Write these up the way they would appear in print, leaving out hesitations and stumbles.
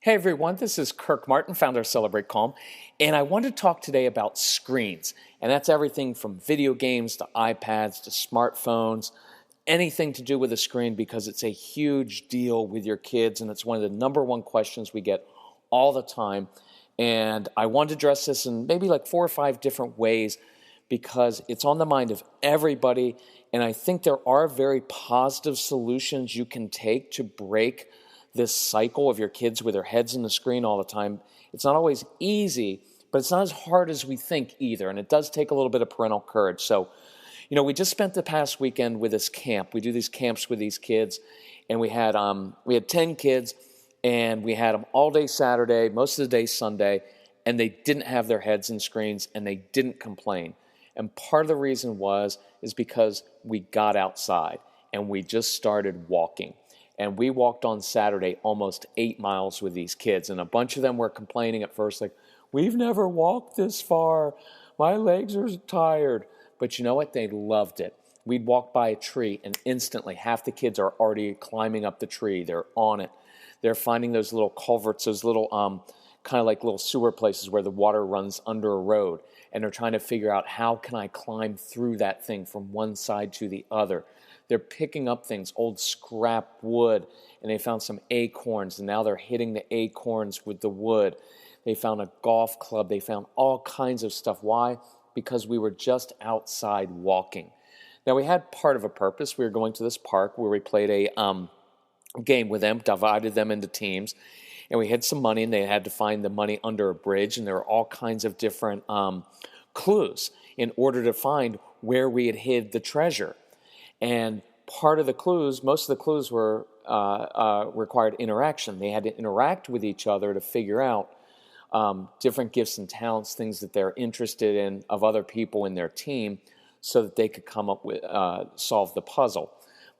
Hey everyone, this is Kirk Martin, founder of Celebrate Calm, and I want to talk today about screens. And that's everything from video games to iPads to smartphones, anything to do with a screen, because it's a huge deal with your kids, and it's one of the number one questions we get all the time. And I want to address this in maybe like 4 or 5 different ways because it's on the mind of everybody, and I think there are very positive solutions you can take to break this cycle of your kids with their heads in the screen all the time. It's not always easy, but it's not as hard as we think either, and it does take a little bit of parental courage. So, we just spent the past weekend with this camp. We do these camps with these kids, and we had 10 kids, and we had them all day Saturday, most of the day Sunday, and they didn't have their heads in screens, and they didn't complain. And part of the reason is because we got outside, and we just started walking. And we walked on Saturday almost 8 miles with these kids. And a bunch of them were complaining at first, like, we've never walked this far. My legs are tired. But you know what? They loved it. We'd walk by a tree, and instantly half the kids are already climbing up the tree. They're on it. They're finding those little culverts, those little kind of like little sewer places where the water runs under a road. And they're trying to figure out, how can I climb through that thing from one side to the other? They're picking up things, old scrap wood, and they found some acorns, and now they're hitting the acorns with the wood. They found a golf club. They found all kinds of stuff. Why? Because we were just outside walking. Now, we had part of a purpose. We were going to this park where we played a game with them, divided them into teams, and we had some money, and they had to find the money under a bridge, and there were all kinds of different clues in order to find where we had hid the treasure. And part of the clues, most of the clues were required interaction. They had to interact with each other to figure out different gifts and talents, things that they're interested in of other people in their team, so that they could come up with solve the puzzle.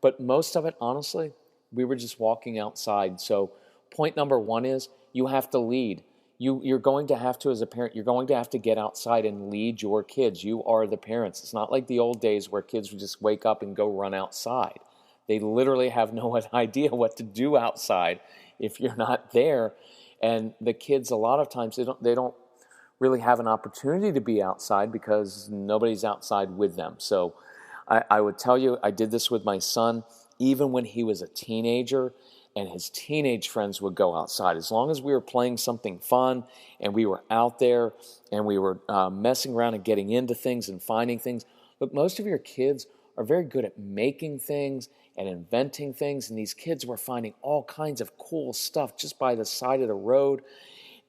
But most of it, honestly, we were just walking outside. So point number 1 is you have to lead. You're going to have to, as a parent, you're going to have to get outside and lead your kids. You are the parents. It's not like the old days where kids would just wake up and go run outside. They literally have no idea what to do outside if you're not there. And the kids, a lot of times, they don't really have an opportunity to be outside because nobody's outside with them. So I would tell you, I did this with my son, even when he was a teenager, and his teenage friends would go outside. As long as we were playing something fun and we were out there and we were messing around and getting into things and finding things. But most of your kids are very good at making things and inventing things, and these kids were finding all kinds of cool stuff just by the side of the road,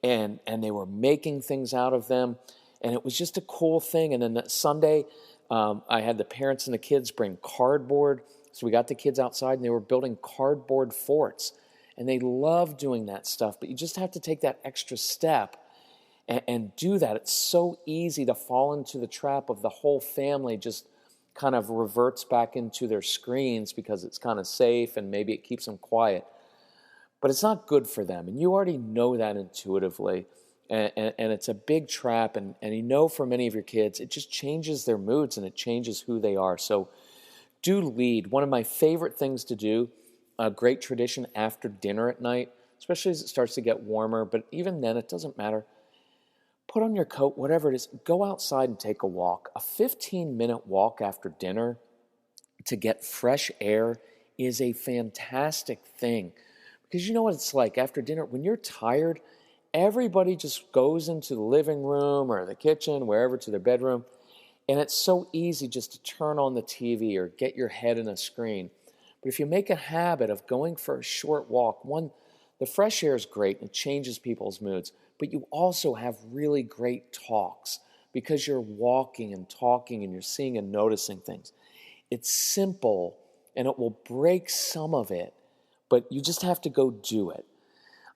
and they were making things out of them, and it was just a cool thing. And then that Sunday, I had the parents and the kids bring cardboard. So we got the kids outside, and they were building cardboard forts. And they love doing that stuff, but you just have to take that extra step and do that. It's so easy to fall into the trap of the whole family just kind of reverts back into their screens because it's kind of safe and maybe it keeps them quiet. But it's not good for them, and you already know that intuitively. And it's a big trap, and for many of your kids, it just changes their moods and it changes who they are. So do lead. One of my favorite things to do, a great tradition after dinner at night, especially as it starts to get warmer, but even then it doesn't matter. Put on your coat, whatever it is, go outside and take a walk. A 15-minute walk after dinner to get fresh air is a fantastic thing. Because you know what it's like after dinner, when you're tired, everybody just goes into the living room or the kitchen, wherever, to their bedroom. And it's so easy just to turn on the TV or get your head in a screen. But if you make a habit of going for a short walk, the fresh air is great and it changes people's moods. But you also have really great talks because you're walking and talking and you're seeing and noticing things. It's simple and it will break some of it, but you just have to go do it.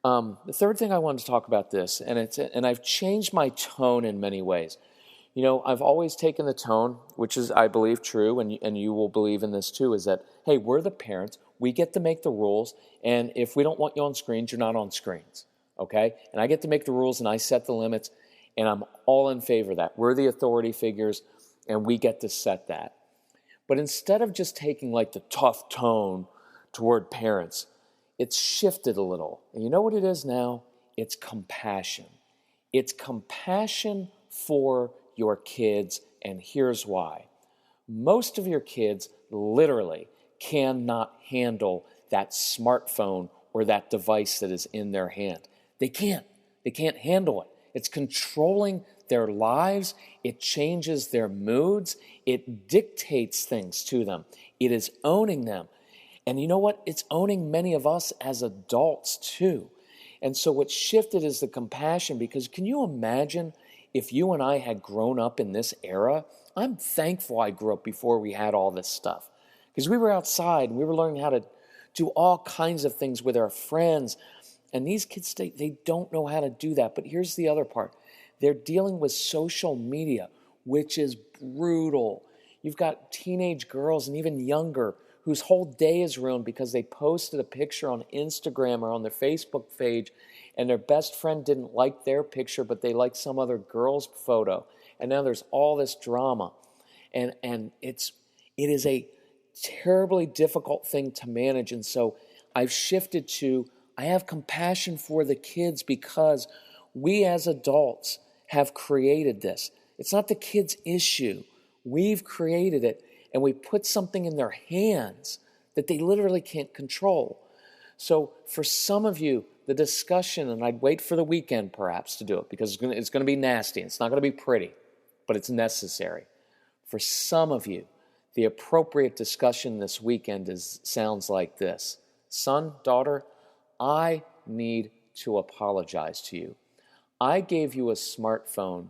The third thing I wanted to talk about this, and I've changed my tone in many ways. I've always taken the tone, which is, I believe, true, and you will believe in this too, is that, hey, we're the parents. We get to make the rules, and if we don't want you on screens, you're not on screens, okay? And I get to make the rules, and I set the limits, and I'm all in favor of that. We're the authority figures, and we get to set that. But instead of just taking like the tough tone toward parents, it's shifted a little. And you know what it is now? It's compassion. It's compassion for your kids, and here's why. Most of your kids literally cannot handle that smartphone or that device that is in their hand. They can't. They can't handle it. It's controlling their lives. It changes their moods. It dictates things to them. It is owning them. And you know what? It's owning many of us as adults too. And so what shifted is the compassion, because can you imagine if you and I had grown up in this era? I'm thankful I grew up before we had all this stuff, because we were outside and we were learning how to do all kinds of things with our friends. And these kids, they don't know how to do that. But here's the other part. They're dealing with social media, which is brutal. You've got teenage girls and even younger whose whole day is ruined because they posted a picture on Instagram or on their Facebook page, and their best friend didn't like their picture, but they liked some other girl's photo. And now there's all this drama. And it is a terribly difficult thing to manage. And so I've shifted to, I have compassion for the kids because we as adults have created this. It's not the kids' issue. We've created it, and we put something in their hands that they literally can't control. So for some of you, the discussion, and I'd wait for the weekend perhaps to do it, because it's going to be nasty. It's not going to be pretty, but it's necessary. For some of you, the appropriate discussion this weekend sounds like this. Son, daughter, I need to apologize to you. I gave you a smartphone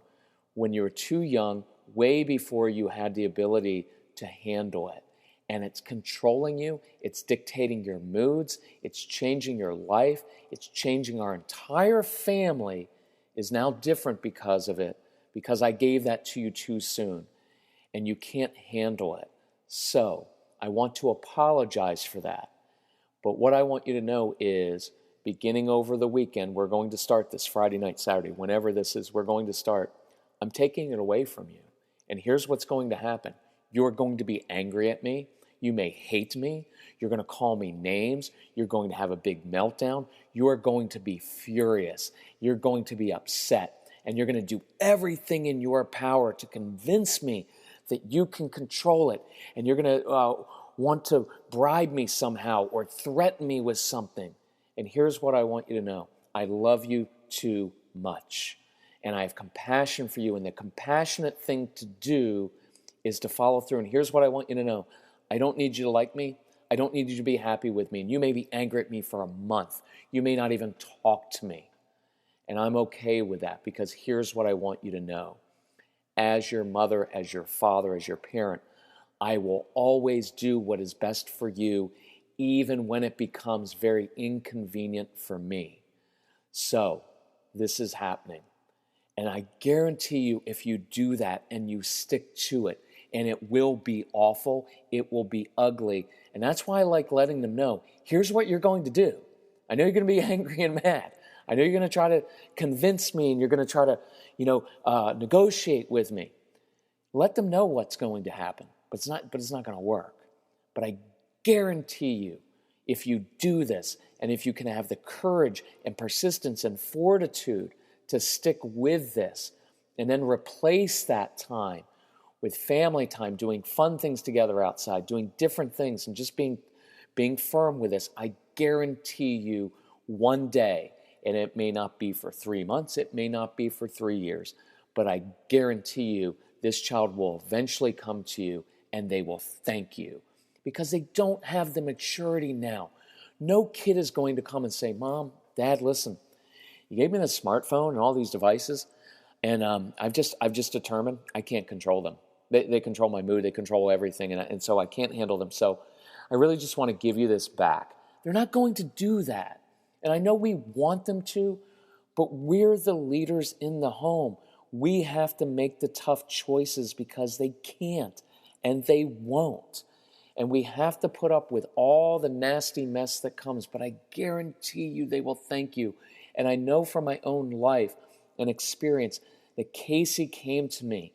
when you were too young, way before you had the ability to handle it. And it's controlling you, it's dictating your moods, it's changing your life, it's changing our entire family is now different because of it, because I gave that to you too soon, and you can't handle it. So I want to apologize for that. But what I want you to know is, beginning over the weekend, we're going to start this Friday night, Saturday, whenever this is, we're going to start. I'm taking it away from you. And here's what's going to happen. You're going to be angry at me. You may hate me. You're going to call me names. You're going to have a big meltdown. You are going to be furious. You're going to be upset. And you're going to do everything in your power to convince me that you can control it. And you're going to want to bribe me somehow or threaten me with something. And here's what I want you to know. I love you too much. And I have compassion for you. And the compassionate thing to do is to follow through. And here's what I want you to know. I don't need you to like me. I don't need you to be happy with me. And you may be angry at me for a month. You may not even talk to me. And I'm okay with that, because here's what I want you to know. As your mother, as your father, as your parent, I will always do what is best for you, even when it becomes very inconvenient for me. So, this is happening. And I guarantee you, if you do that and you stick to it, and it will be awful, it will be ugly. And that's why I like letting them know, here's what you're going to do. I know you're going to be angry and mad. I know you're going to try to convince me, and you're going to try to, negotiate with me. Let them know what's going to happen, but it's not going to work. But I guarantee you, if you do this, and if you can have the courage and persistence and fortitude to stick with this, and then replace that time with family time, doing fun things together outside, doing different things, and just being firm with this, I guarantee you one day, and it may not be for 3 months, it may not be for 3 years, but I guarantee you this child will eventually come to you and they will thank you, because they don't have the maturity now. No kid is going to come and say, Mom, Dad, listen, you gave me this smartphone and all these devices, and I've just determined I can't control them. They control my mood. They control everything, and so I can't handle them. So I really just want to give you this back. They're not going to do that. And I know we want them to, but we're the leaders in the home. We have to make the tough choices because they can't, and they won't. And we have to put up with all the nasty mess that comes, but I guarantee you they will thank you. And I know from my own life and experience that Casey came to me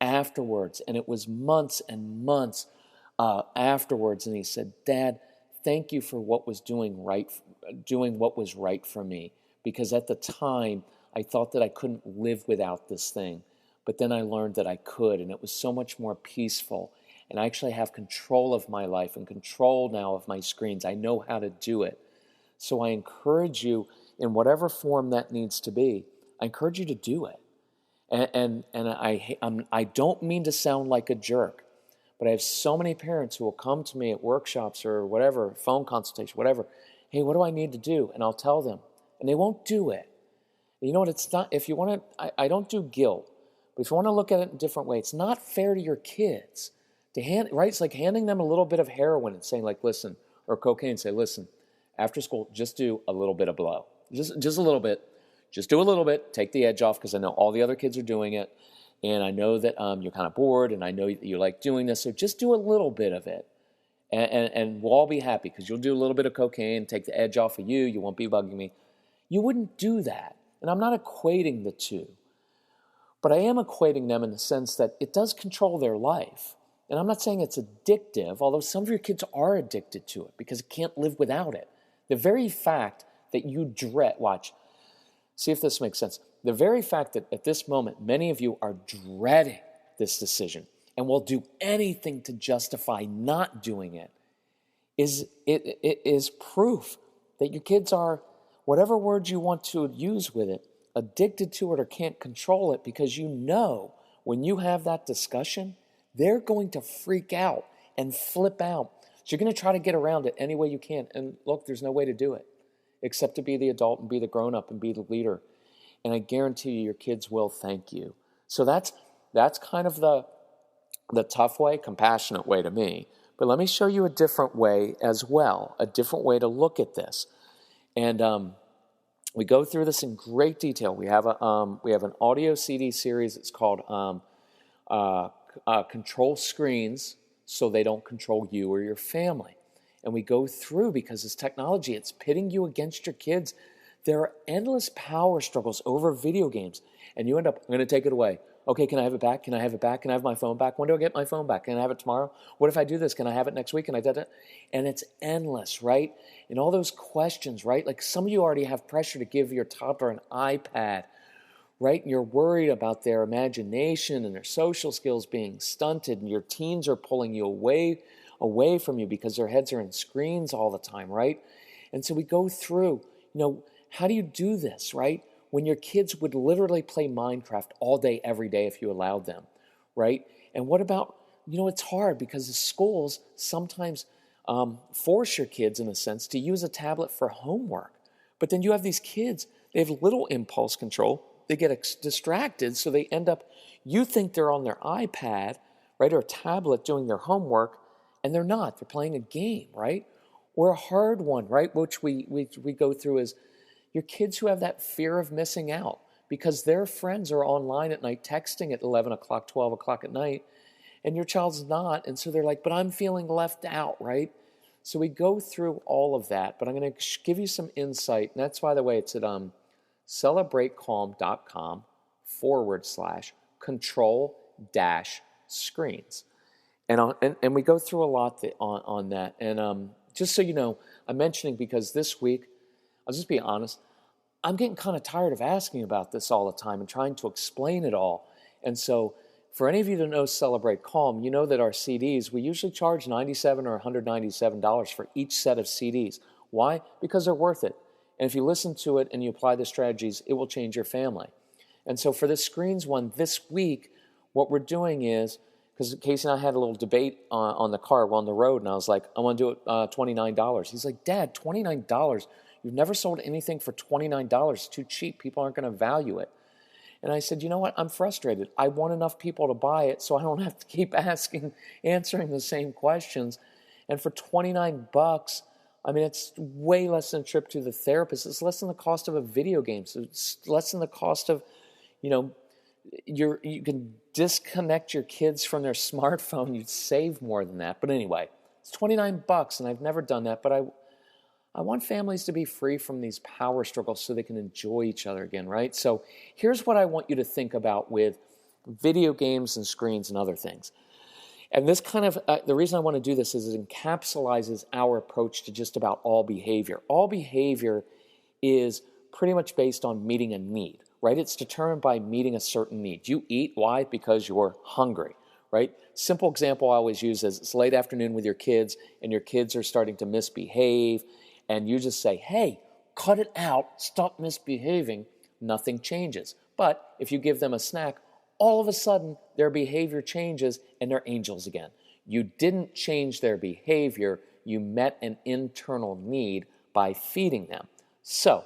afterwards, and it was months and months afterwards, and he said, Dad, thank you for what was doing right doing what was right for me, because at the time I thought that I couldn't live without this thing. But then I learned that I could, and it was so much more peaceful. And I actually have control of my life and control now of my screens. I know how to do it. So I encourage you, in whatever form that needs to be, I encourage you to do it. And I don't mean to sound like a jerk, but I have so many parents who will come to me at workshops or whatever, phone consultation, whatever. Hey, what do I need to do? And I'll tell them, and they won't do it. And you know what? It's not. If you want to, I don't do guilt, but if you want to look at it in a different way, it's not fair to your kids to hand. Right? It's like handing them a little bit of heroin and saying, like, listen, or cocaine. Say, listen, after school, just do a little bit of blow, just a little bit. Just do a little bit, take the edge off, because I know all the other kids are doing it, and I know that you're kind of bored, and I know that you like doing this, so just do a little bit of it, and we'll all be happy, because you'll do a little bit of cocaine, take the edge off of you, you won't be bugging me. You wouldn't do that, and I'm not equating the two, but I am equating them in the sense that it does control their life, and I'm not saying it's addictive, although some of your kids are addicted to it, because it can't live without it. The very fact that you dread, watch, see if this makes sense. The very fact that at this moment, many of you are dreading this decision and will do anything to justify not doing it is proof that your kids are, whatever words you want to use with it, addicted to it or can't control it, because you know when you have that discussion, they're going to freak out and flip out. So you're going to try to get around it any way you can. And look, there's no way to do it except to be the adult and be the grown-up and be the leader. And I guarantee you your kids will thank you. So that's kind of the tough way, compassionate way to me. But let me show you a different way as well, a different way to look at this. And we go through this in great detail. We have an audio CD series. It's called Control Screens So They Don't Control You or Your Family. And we go through, because it's technology, it's pitting you against your kids. There are endless power struggles over video games. And you end up, I'm going to take it away. Okay, can I have it back? Can I have it back? Can I have my phone back? When do I get my phone back? Can I have it tomorrow? What if I do this? Can I have it next week? And I did it. And it's endless, right? And all those questions, right? Like some of you already have pressure to give your toddler an iPad, right? And you're worried about their imagination and their social skills being stunted. And your teens are pulling you away from you because their heads are in screens all the time, right? And so we go through, how do you do this, right? When your kids would literally play Minecraft all day, every day if you allowed them, right? And what about, it's hard because the schools sometimes force your kids, in a sense, to use a tablet for homework. But then you have these kids, they have little impulse control. They get distracted, so they end up, you think they're on their iPad, right, or a tablet doing their homework, and they're not. They're playing a game, right? Or a hard one, right, which we go through is your kids who have that fear of missing out because their friends are online at night texting at 11 o'clock, 12 o'clock at night, and your child's not. And so they're like, but I'm feeling left out, right? So we go through all of that, but I'm going to give you some insight. And that's, by the way, it's at celebratecalm.com/control-screens. And we go through a lot on that. And just so you know, I'm mentioning because this week, I'll just be honest, I'm getting kind of tired of asking about this all the time and trying to explain it all. And so for any of you that know Celebrate Calm, you know that our CDs, we usually charge $97 or $197 for each set of CDs. Why? Because they're worth it. And if you listen to it and you apply the strategies, it will change your family. And so for this Screens one this week, what we're doing is, because Casey and I had a little debate on the car, we're on the road, and I was like, I want to do it $29. He's like, Dad, $29? You've never sold anything for $29. It's too cheap. People aren't going to value it. And I said, you know what? I'm frustrated. I want enough people to buy it so I don't have to keep answering the same questions. And for $29, I mean, it's way less than a trip to the therapist. It's less than the cost of a video game. So it's less than the cost of, you can disconnect your kids from their smartphone. You'd save more than that. But anyway, it's $29, and I've never done that. But I want families to be free from these power struggles so they can enjoy each other again, right? So here's what I want you to think about with video games and screens and other things. And this kind of, the reason I want to do this is it encapsulates our approach to just about all behavior. All behavior is pretty much based on meeting a need, right? It's determined by meeting a certain need. You eat, why? Because you're hungry, right? Simple example I always use is it's late afternoon with your kids and your kids are starting to misbehave and you just say, hey, cut it out, stop misbehaving, nothing changes. But if you give them a snack, all of a sudden their behavior changes and they're angels again. You didn't change their behavior, you met an internal need by feeding them. So,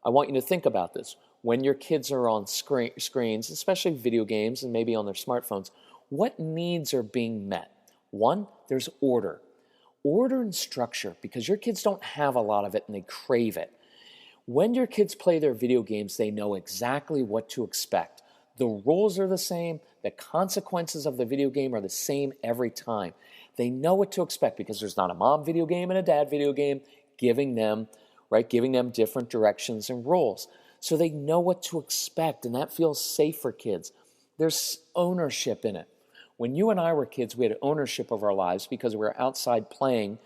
I want you to think about this. When your kids are on screens, especially video games and maybe on their smartphones, what needs are being met? One, there's order. Order and structure, because your kids don't have a lot of it and they crave it. When your kids play their video games, they know exactly what to expect. The rules are the same. The consequences of the video game are the same every time. They know what to expect because there's not a mom video game and a dad video game giving them different directions and rules. So they know what to expect, and that feels safe for kids. There's ownership in it. When you and I were kids, we had ownership of our lives because we were outside playing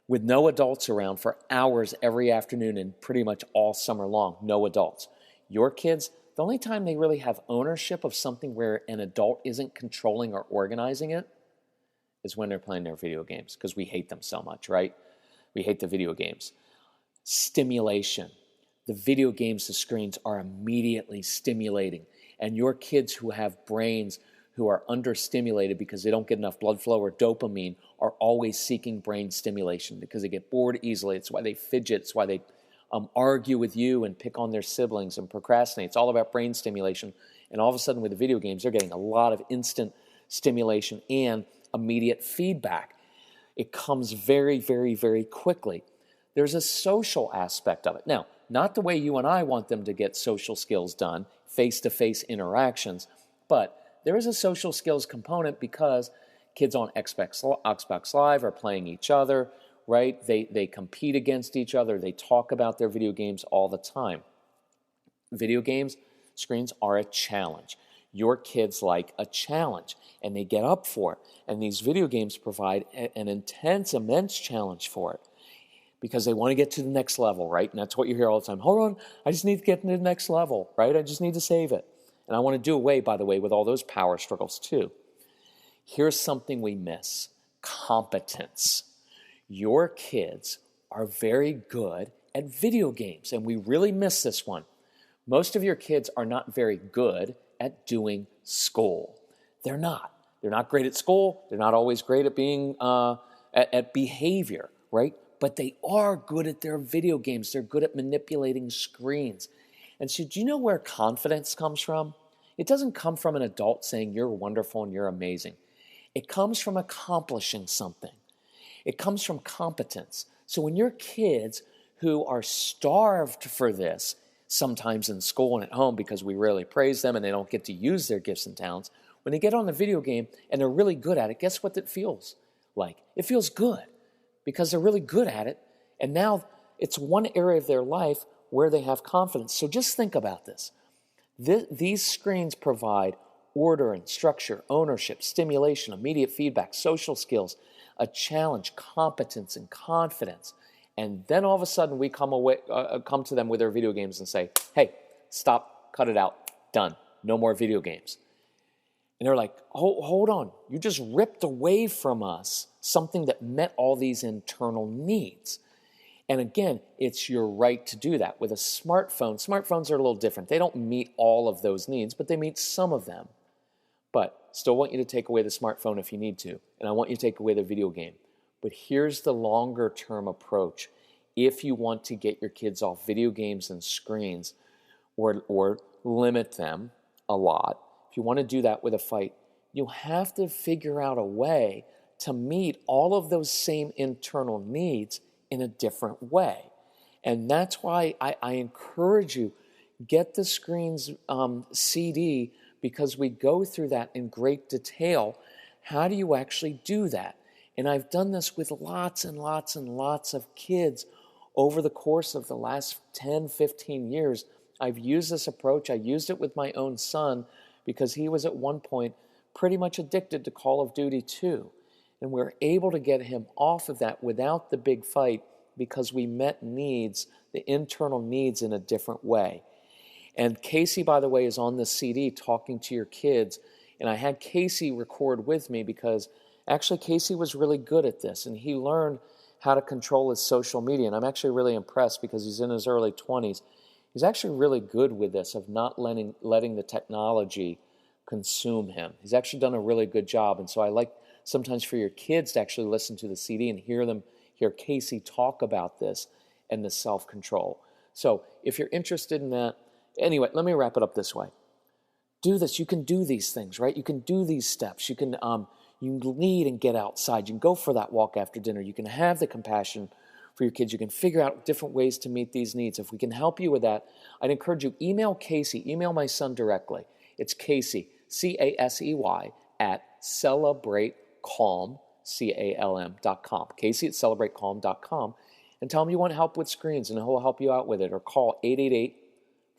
with no adults around for hours every afternoon and pretty much all summer long, no adults. Your kids, the only time they really have ownership of something where an adult isn't controlling or organizing it is when they're playing their video games, because we hate them so much, right? We hate the video games. Stimulation. The video games, the screens are immediately stimulating. And your kids who have brains who are understimulated because they don't get enough blood flow or dopamine are always seeking brain stimulation because they get bored easily. It's why they fidget. It's why they argue with you and pick on their siblings and procrastinate. It's all about brain stimulation. And all of a sudden with the video games, they're getting a lot of instant stimulation and immediate feedback. It comes very, very, very quickly. There's a social aspect of it. Now, not the way you and I want them to get social skills done, face-to-face interactions, but there is a social skills component because kids on Xbox Live are playing each other, right? They compete against each other. They talk about their video games all the time. Video games, screens are a challenge. Your kids like a challenge, and they get up for it. And these video games provide an intense, immense challenge for it because they want to get to the next level, right? And that's what you hear all the time. Hold on, I just need to get to the next level, right? I just need to save it. And I want to do away, by the way, with all those power struggles too. Here's something we miss: competence. Your kids are very good at video games, and we really miss this one. Most of your kids are not very good at doing school. They're not. They're not great at school. They're not always great at being at behavior, right? But they are good at their video games. They're good at manipulating screens. And so do you know where confidence comes from? It doesn't come from an adult saying you're wonderful and you're amazing. It comes from accomplishing something. It comes from competence. So when your kids who are starved for this, sometimes in school and at home because we rarely praise them and they don't get to use their gifts and talents, when they get on the video game and they're really good at it, guess what it feels like? It feels good because they're really good at it. And now it's one area of their life where they have confidence. So just think about this. These screens provide order and structure, ownership, stimulation, immediate feedback, social skills, a challenge, competence, and confidence. And then all of a sudden we come to them with their video games and say, hey, stop, cut it out, done, no more video games. And they're like, hold on, you just ripped away from us something that met all these internal needs. And again, it's your right to do that. With a smartphone, smartphones are a little different. They don't meet all of those needs, but they meet some of them. But still want you to take away the smartphone if you need to. And I want you to take away the video game. But here's the longer term approach. If you want to get your kids off video games and screens or limit them a lot, if you want to do that with a fight, you have to figure out a way to meet all of those same internal needs in a different way. And that's why I encourage you, get the Screens CD, because we go through that in great detail. How do you actually do that? And I've done this with lots and lots and lots of kids over the course of the last 10, 15 years. I've used this approach. I used it with my own son because he was at one point pretty much addicted to Call of Duty 2. And we're able to get him off of that without the big fight because we met needs, the internal needs, in a different way. And Casey, by the way, is on the CD talking to your kids. And I had Casey record with me because actually Casey was really good at this. And he learned how to control his social media. And I'm actually really impressed because he's in his early 20s. He's actually really good with this, of not letting the technology consume him. He's actually done a really good job. And so I like sometimes for your kids to actually listen to the CD and hear Casey talk about this and the self-control. So if you're interested in that, anyway, let me wrap it up this way. Do this. You can do these things, right? You can do these steps. You can lead and get outside. You can go for that walk after dinner. You can have the compassion for your kids. You can figure out different ways to meet these needs. If we can help you with that, I'd encourage you, email Casey. Email my son directly. It's Casey, Casey, at celebratecalm, CALM.com. Casey at celebratecalm.com. And tell him you want help with screens, and he'll help you out with it. Or call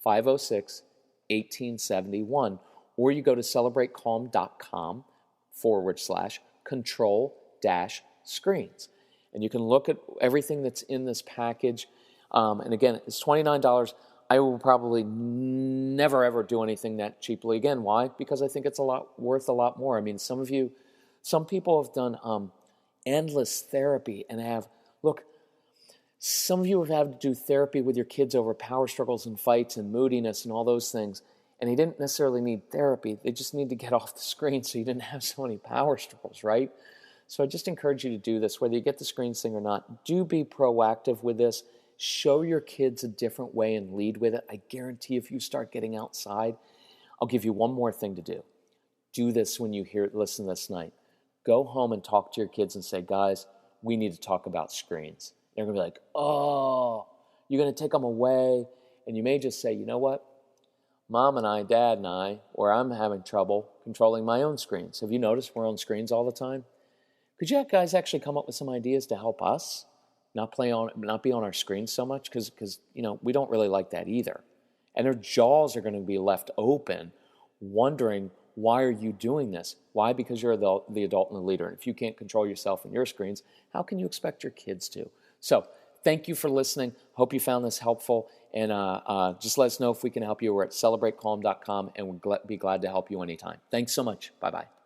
888-506-1871. Or you go to celebratecalm.com/control-screens. And you can look at everything that's in this package. And again, it's $29. I will probably never, ever do anything that cheaply again. Why? Because I think it's worth a lot more. I mean, some people have done endless therapy and some of you have had to do therapy with your kids over power struggles and fights and moodiness and all those things. And they didn't necessarily need therapy. They just need to get off the screen so you didn't have so many power struggles, right? So I just encourage you to do this, whether you get the screens thing or not. Do be proactive with this. Show your kids a different way and lead with it. I guarantee if you start getting outside, I'll give you one more thing to do. Do this when you listen this night. Go home and talk to your kids and say, guys, we need to talk about screens. They're going to be like, oh, you're going to take them away. And you may just say, you know what? Mom and I, Dad and I, or I'm having trouble controlling my own screens. Have you noticed we're on screens all the time? Could you guys actually come up with some ideas to help us not be on our screens so much? Because we don't really like that either. And their jaws are going to be left open, wondering, why are you doing this? Why? Because you're the adult and the leader. And if you can't control yourself and your screens, how can you expect your kids to? So thank you for listening. Hope you found this helpful. And just let us know if we can help you. We're at celebratecalm.com, and we'll be glad to help you anytime. Thanks so much. Bye-bye.